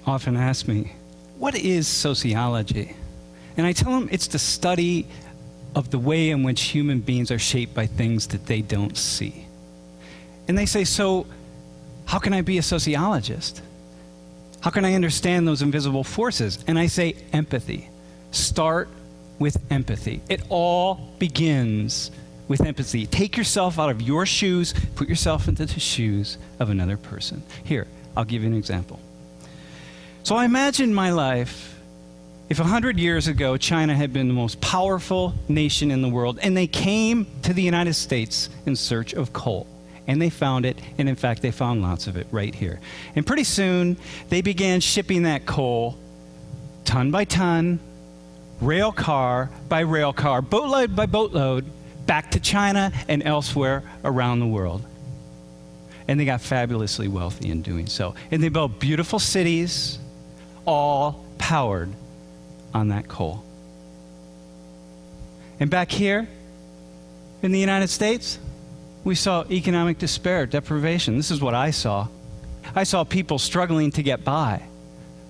often ask me, what is sociology? And I tell them it's the study of the way in which human beings are shaped by things that they don't see. And they say, so how can I be a sociologist? How can I understand those invisible forces? And I say, empathy. Start with empathy. It all begins with empathy. Take yourself out of your shoes, put yourself into the shoes of another person. Here, I'll give you an example. So I imagine my life if 100 years ago China had been the most powerful nation in the world and they came to the United States in search of coal. And they found it, and in fact they found lots of it right here. And pretty soon they began shipping that coal ton by ton, rail car by rail car, boatload by boatload, back to China and elsewhere around the world. And they got fabulously wealthy in doing so. And they built beautiful cities, all powered on that coal. And back here in the United States, we saw economic despair, deprivation. This is what I saw. I saw people struggling to get by,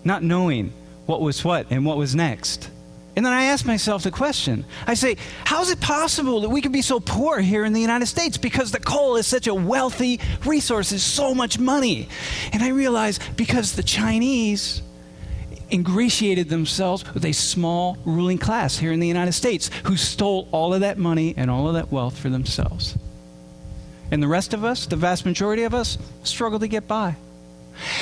not knowing what was what and what was next. And then I asked myself the question. I say, how is it possible that we could be so poor here in the United States? Because the coal is such a wealthy resource, it's so much money. And I realized because the Chinese ingratiated themselves with a small ruling class here in the United States who stole all of that money and all of that wealth for themselves. And the rest of us, the vast majority of us, struggle to get by.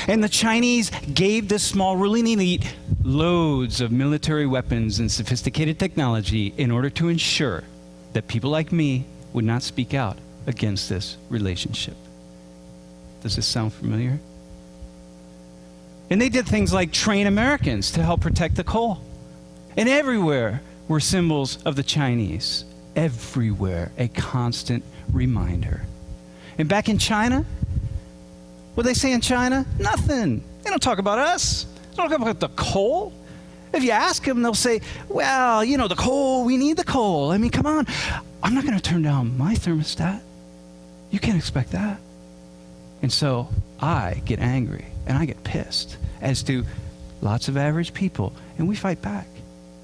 And the Chinese gave this small ruling elite loads of military weapons and sophisticated technology in order to ensure that people like me would not speak out against this relationship. Does this sound familiar? And they did things like train Americans to help protect the coal. And everywhere were symbols of the Chinese. Everywhere, a constant reminder. And back in China, what do they say in China? Nothing. They don't talk about us. They don't talk about the coal. If you ask them, they'll say, well, you know, the coal, we need the coal. I mean, come on. I'm not going to turn down my thermostat. You can't expect that. And so I get angry and I get pissed, as do lots of average people, and we fight back.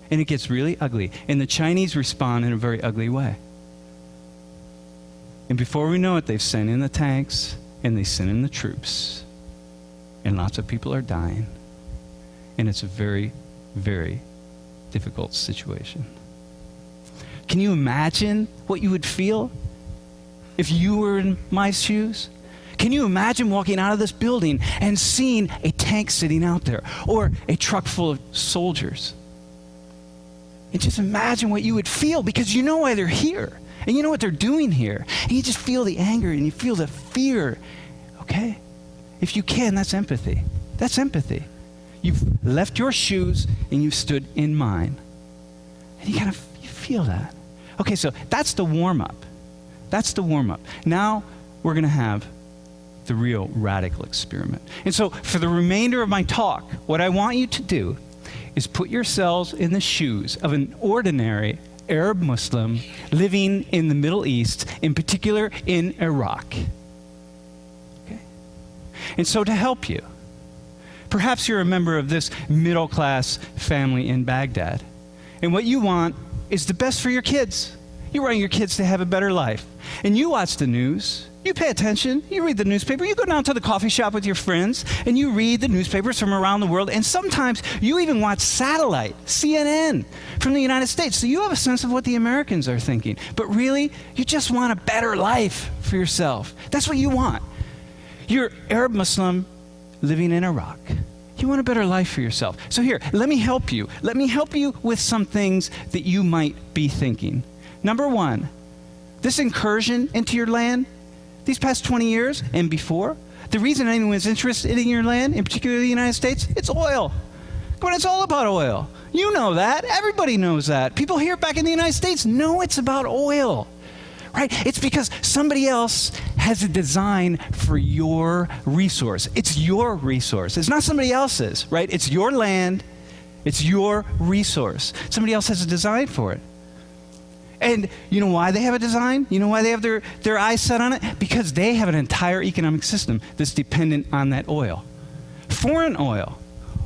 And it gets really ugly. And the Chinese respond in a very ugly way. And before we know it, they've sent in the tanks and they sent in the troops. And lots of people are dying. And it's a very, very difficult situation. Can you imagine what you would feel if you were in my shoes? Can you imagine walking out of this building and seeing a tank sitting out there or a truck full of soldiers? And just imagine what you would feel, because you know why they're here. And you know what they're doing here. And you just feel the anger and you feel the fear. Okay? If you can, that's empathy. That's empathy. You've left your shoes and you've stood in mine. And you feel that. Okay, so that's the warm-up. That's the warm-up. Now we're going to have the real radical experiment. And so for the remainder of my talk, what I want you to do is put yourselves in the shoes of an ordinary Arab Muslim living in the Middle East, in particular in Iraq. Okay? And so to help you, perhaps you're a member of this middle-class family in Baghdad, and what you want is the best for your kids. You want your kids to have a better life. And you watch the news, you pay attention, you read the newspaper, you go down to the coffee shop with your friends, and you read the newspapers from around the world, and sometimes you even watch satellite, CNN, from the United States, so you have a sense of what the Americans are thinking. But really, you just want a better life for yourself. That's what you want. You're Arab Muslim living in Iraq. You want a better life for yourself. So here, let me help you. Let me help you with some things that you might be thinking. Number one, this incursion into your land, these past 20 years and before, the reason anyone's interested in your land, in particular the United States, it's oil. Come on, it's all about oil. You know that. Everybody knows that. People here back in the United States know it's about oil, right? It's because somebody else has a design for your resource. It's your resource. It's not somebody else's, right? It's your land. It's your resource. Somebody else has a design for it. And you know why they have a design? You know why they have their eyes set on it? Because they have an entire economic system that's dependent on that oil. Foreign oil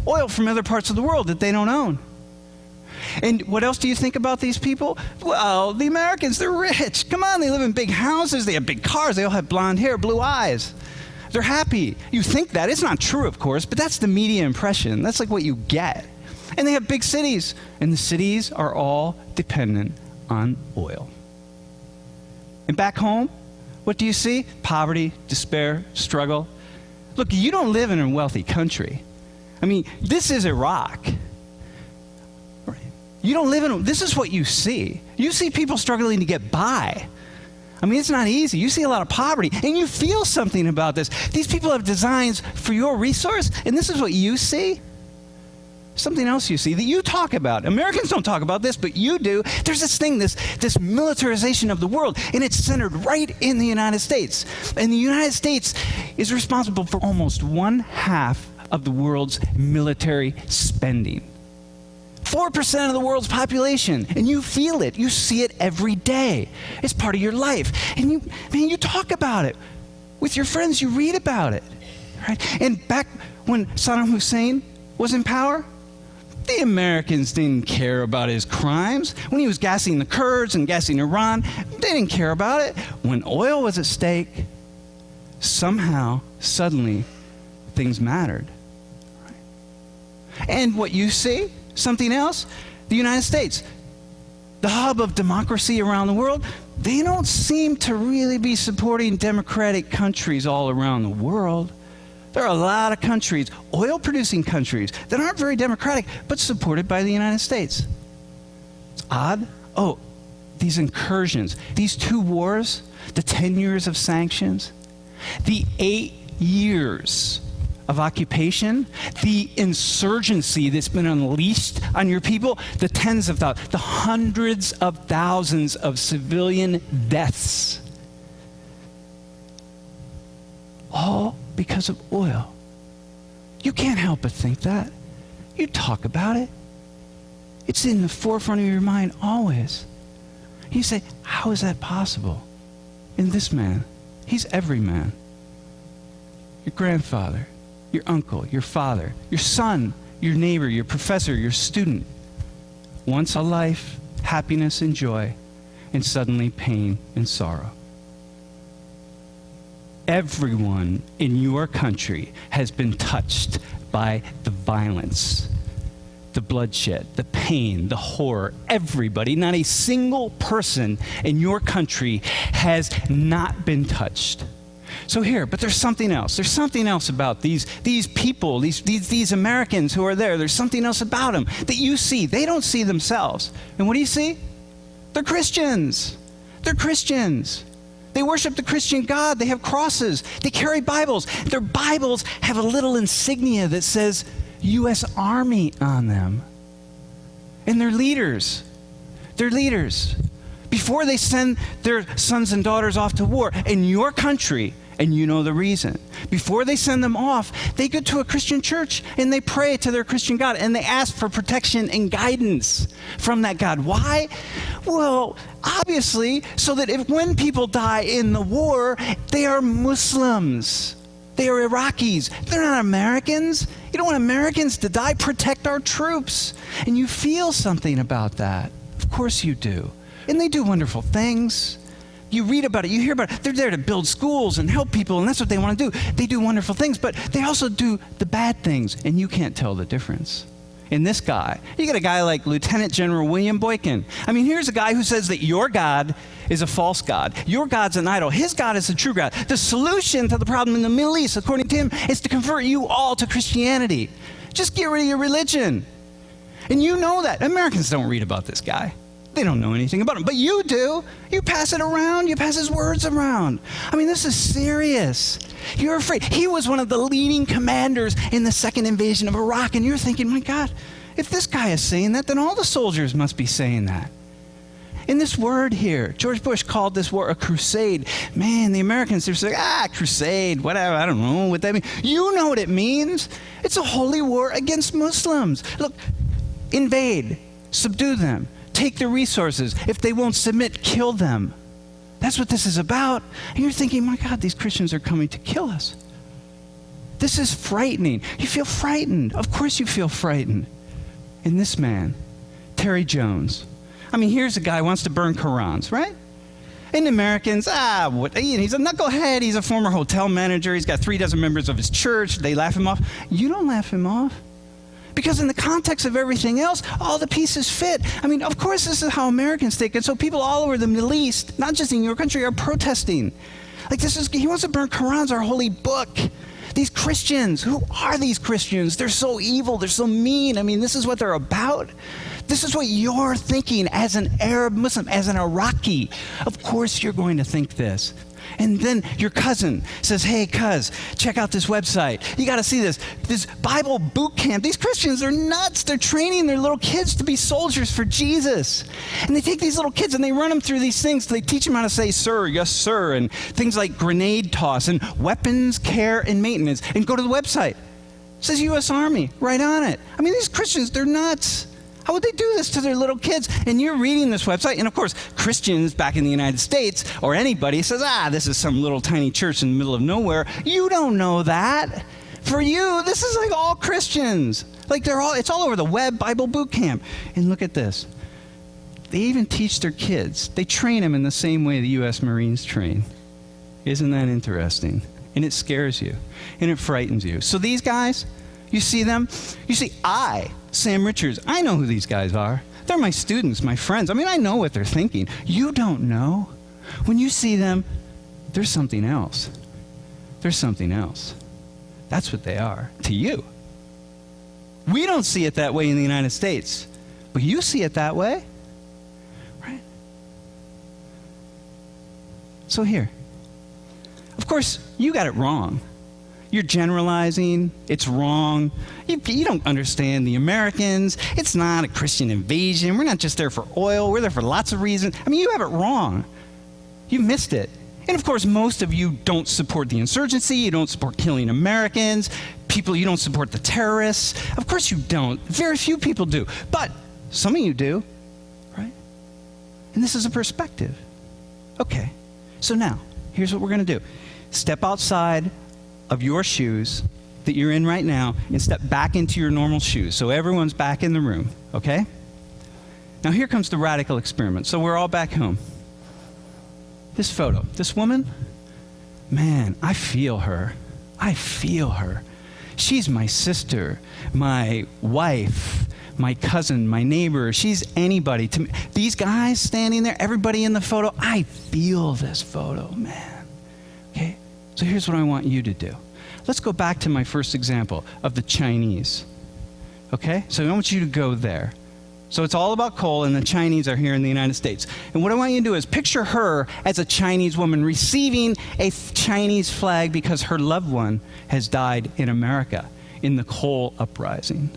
oil from other parts of the world that they don't own. And what else do you think about these people? Well, the Americans, they're rich. Come on, they live in big houses. They have big cars. They all have blonde hair, blue eyes. They're happy. You think that. It's not true, of course, but that's the media impression. That's like what you get. And they have big cities. And the cities are all dependent on oil. And back home, what do you see? Poverty, despair, struggle. Look, you don't live in a wealthy country. I mean, this is Iraq. You don't live in, this is what you see. You see people struggling to get by. I mean, it's not easy. You see a lot of poverty, and you feel something about this. These people have designs for your resource, and this is what you see. Something else you see that you talk about. Americans don't talk about this, but you do. There's this thing, this militarization of the world, and it's centered right in the United States. And the United States is responsible for almost 1/2 of the world's military spending. 4% of the world's population, and you feel it. You see it every day. It's part of your life. And you talk about it. With your friends, you read about it. Right? And back when Saddam Hussein was in power, the Americans didn't care about his crimes. When he was gassing the Kurds and gassing Iran, they didn't care about it. When oil was at stake, somehow, suddenly, things mattered. Right? And what you see, something else, the United States, the hub of democracy around the world, they don't seem to really be supporting democratic countries all around the world. There are a lot of countries, oil-producing countries, that aren't very democratic, but supported by the United States. It's odd. Oh, these incursions, these 2 wars, the 10 years of sanctions, the 8 years of occupation, the insurgency that's been unleashed on your people, the tens of thousands, the hundreds of thousands of civilian deaths, all because of oil. You can't help but think that. You talk about it. It's in the forefront of your mind always. You say, how is that possible? In this man, he's every man. Your grandfather, your uncle, your father, your son, your neighbor, your professor, your student. Once a life, happiness and joy, and suddenly pain and sorrow. Everyone in your country has been touched by the violence, the bloodshed, the pain, the horror. Everybody, not a single person in your country has not been touched. So here, but there's something else. There's something else about these people, these Americans who are there. There's something else about them that you see. They don't see themselves. And what do you see? They're Christians. They're Christians. They worship the Christian God. They have crosses. They carry Bibles. Their Bibles have a little insignia that says U.S. Army on them. And they're leaders. They're leaders. Before they send their sons and daughters off to war in your country, and you know the reason, before they send them off, they go to a Christian church and they pray to their Christian God and they ask for protection and guidance from that God. Why? Well, obviously, so that when people die in the war, they are Muslims. They are Iraqis. They're not Americans. You don't want Americans to die. Protect our troops. And you feel something about that. Of course you do. And they do wonderful things. You read about it, you hear about it. They're there to build schools and help people, and that's what they want to do. They do wonderful things, but they also do the bad things, and you can't tell the difference. In this guy, you get a guy like Lieutenant General William Boykin. I mean, here's a guy who says that your God is a false God. Your God's an idol. His God is a true God. The solution to the problem in the Middle East, according to him, is to convert you all to Christianity. Just get rid of your religion. And you know that. Americans don't read about this guy. They don't know anything about him, but you do. You pass it around. You pass his words around. I mean, this is serious. You're afraid. He was one of the leading commanders in the second invasion of Iraq, and you're thinking, my God, if this guy is saying that, then all the soldiers must be saying that. In this word here, George Bush called this war a crusade. Man, the Americans, they're saying, crusade, whatever, I don't know what that means. You know what it means. It's a holy war against Muslims. Look, invade, subdue them. Take their resources. If they won't submit, kill them. That's what this is about. And you're thinking, my God, these Christians are coming to kill us. This is frightening. You feel frightened. Of course you feel frightened. And this man, Terry Jones, I mean, here's a guy who wants to burn Qurans, right? And Americans, he's a knucklehead. He's a former hotel manager. He's got 36 members of his church. They laugh him off. You don't laugh him off. Because in the context of everything else, all the pieces fit. I mean, of course, this is how Americans think. And so people all over the Middle East, not just in your country, are protesting. Like he wants to burn Qurans, our holy book. These Christians, who are these Christians? They're so evil. They're so mean. I mean, this is what they're about. This is what you're thinking as an Arab Muslim, as an Iraqi. Of course you're going to think this. And then your cousin says, hey, cuz, check out this website. You got to see this Bible boot camp. These Christians are nuts. They're training their little kids to be soldiers for Jesus. And they take these little kids and they run them through these things. They teach them how to say, sir, yes, sir, and things like grenade toss and weapons, care, and maintenance. And go to the website. It says U.S. Army right on it. I mean, these Christians, they're nuts. How would they do this to their little kids? And you're reading this website, and of course, Christians back in the United States, or anybody says, this is some little tiny church in the middle of nowhere. You don't know that. For you, this is like all Christians. Like it's all over the web, Bible boot camp. And look at this. They even teach their kids. They train them in the same way the U.S. Marines train. Isn't that interesting? And it scares you, and it frightens you. So these guys, you see them? You see, Sam Richards, I know who these guys are. They're my students, my friends. I mean, I know what they're thinking. You don't know. When you see them, there's something else. There's something else. That's what they are to you. We don't see it that way in the United States, but you see it that way, right? So here, of course, you got it wrong. You're generalizing. It's wrong. You don't understand the Americans. It's not a Christian invasion. We're not just there for oil. We're there for lots of reasons. I mean, you have it wrong. You missed it. And of course, most of you don't support the insurgency. You don't support killing Americans. You don't support the terrorists. Of course you don't. Very few people do. But some of you do, right? And this is a perspective. Okay. So now, here's what we're going to do. Step outside of your shoes that you're in right now and step back into your normal shoes. So everyone's back in the room, okay? Now here comes the radical experiment. So we're all back home. This photo, this woman, man, I feel her. I feel her. She's my sister, my wife, my cousin, my neighbor. She's anybody to me. These guys standing there, everybody in the photo, I feel this photo, man. Okay? So here's what I want you to do. Let's go back to my first example of the Chinese. Okay? So I want you to go there. So it's all about coal, and the Chinese are here in the United States. And what I want you to do is picture her as a Chinese woman receiving a Chinese flag because her loved one has died in America in the coal uprising.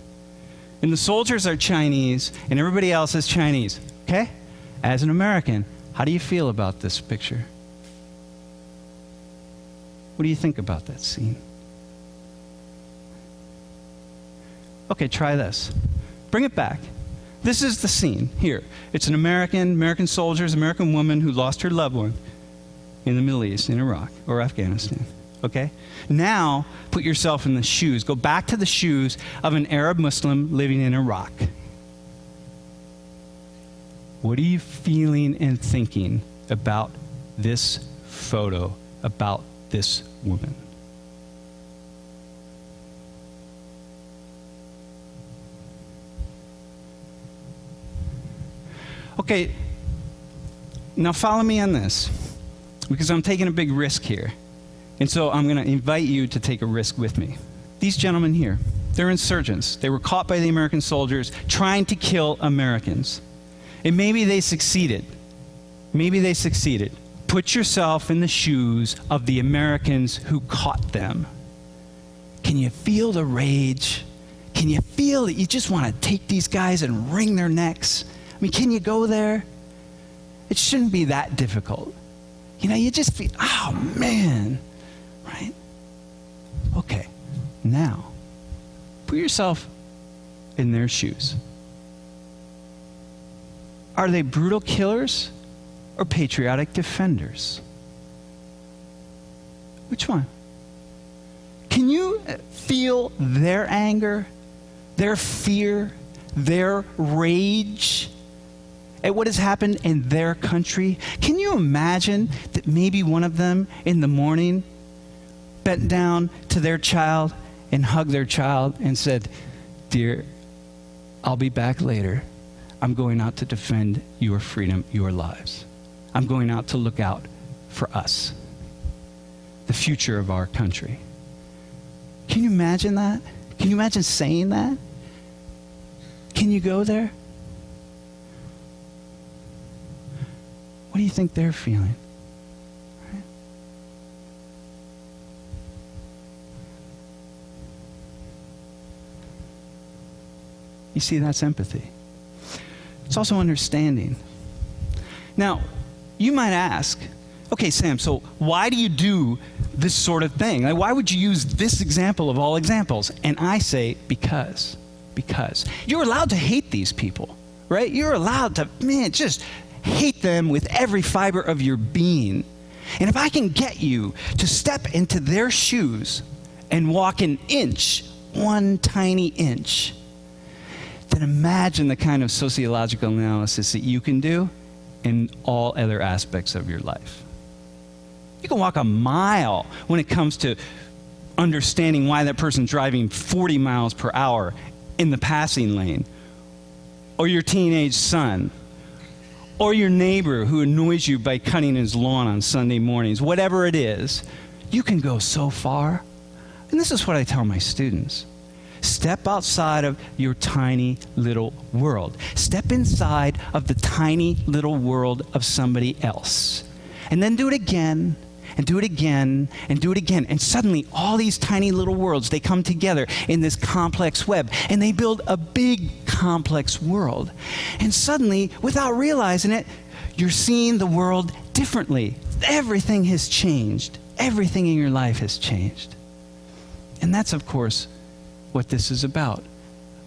And the soldiers are Chinese, and everybody else is Chinese. Okay? As an American, how do you feel about this picture? What do you think about that scene? Okay, try this. Bring it back. This is the scene here. It's an American soldiers, American woman who lost her loved one in the Middle East, in Iraq or Afghanistan. Okay? Now, put yourself in the shoes. Go back to the shoes of an Arab Muslim living in Iraq. What are you feeling and thinking about this photo, about this woman? Okay, now follow me on this, because I'm taking a big risk here. And so I'm going to invite you to take a risk with me. These gentlemen here, they're insurgents. They were caught by the American soldiers trying to kill Americans. And maybe they succeeded. Maybe they succeeded. Put yourself in the shoes of the Americans who caught them. Can you feel the rage? Can you feel that you just want to take these guys and wring their necks? I mean, can you go there? It shouldn't be that difficult. You know, you just feel, oh man, right? Okay, now, put yourself in their shoes. Are they brutal killers or patriotic defenders? Which one? Can you, feel their anger, their fear, their rage at what has happened in their country? Can you imagine that maybe one of them in the morning bent down to their child and hugged their child and said, "Dear, I'll be back later. I'm going out to defend your freedom, your lives. I'm going out to look out for us, the future of our country." Can you imagine that? Can you imagine saying that? Can you go there? What do you think they're feeling? Right? You see, that's empathy. It's also understanding. Now, you might ask, okay, Sam, so why do you do this sort of thing? Like, why would you use this example of all examples? And I say, because. You're allowed to hate these people, right? You're allowed to, just hate them with every fiber of your being. And if I can get you to step into their shoes and walk an inch, one tiny inch, then imagine the kind of sociological analysis that you can do in all other aspects of your life. You can walk a mile when it comes to understanding why that person's driving 40 miles per hour in the passing lane, or your teenage son, or your neighbor who annoys you by cutting his lawn on Sunday mornings. Whatever it is, you can go so far. And this is what I tell my students. Step outside of your tiny little world. Step inside of the tiny little world of somebody else. And then do it again, and do it again, and do it again. And suddenly, all these tiny little worlds, they come together in this complex web, and they build a big, complex world. And suddenly, without realizing it, you're seeing the world differently. Everything has changed. Everything in your life has changed. And that's, of course, what this is about.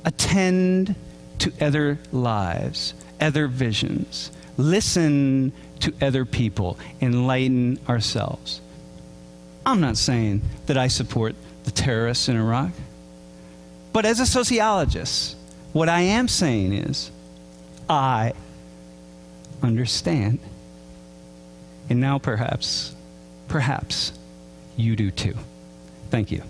Attend to other lives, other visions. Listen to other people. Enlighten ourselves. I'm not saying that I support the terrorists in Iraq. But as a sociologist, what I am saying is, I understand. And now perhaps you do too. Thank you.